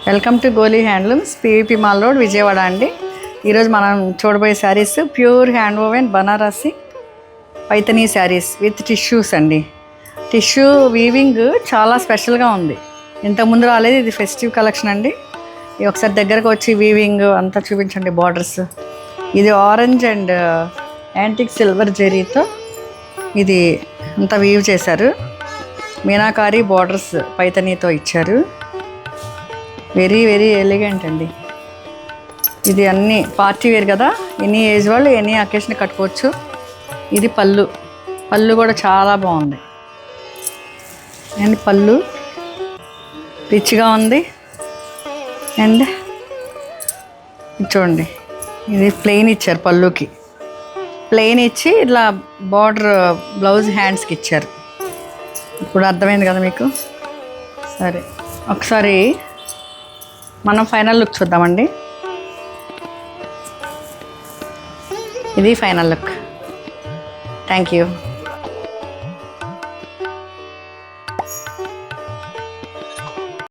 Welcome to Goli handlooms, PVP mall road, Vijayawada అండి. ఈరోజు మనం చూడబోయే saris pure hand woven Banarasi Paithani saris with tissues అండి. టిష్యూ వీవింగ్ చాలా స్పెషల్గా ఉంది. ఇంతకుముందు రాలేదు, ఇది ఫెస్టివ్ కలెక్షన్ అండి. ఇది ఒకసారి దగ్గరకు వచ్చి వీవింగ్ అంతా చూపించండి. బార్డర్స్ ఇది ఆరెంజ్ అండ్ యాంటిక్ సిల్వర్ జెరీతో ఇది అంతా వీవ్ చేశారు. మీనాకారి బార్డర్స్ పైతనీతో ఇచ్చారు. వెరీ వెరీ ఎలిగెంట్ అండి. ఇది అన్ని పార్టీ వేర్ కదా, ఎనీ ఏజ్ వాళ్ళు ఎనీ అకేషన్ కట్టుకోవచ్చు. ఇది పళ్ళు కూడా చాలా బాగుంది అండ్ పళ్ళు రిచ్గా ఉంది. అండ్ చూడండి, ఇది ప్లెయిన్ ఇచ్చారు. పళ్ళుకి ప్లెయిన్ ఇచ్చి ఇలా బార్డర్ బ్లౌజ్ హ్యాండ్స్కి ఇచ్చారు. ఇప్పుడు అర్థమైంది కదా మీకు. సరే, ఒకసారి మనం ఫైనల్ లుక్ చూద్దామండి. ఇది ఫైనల్ లుక్. Thank you.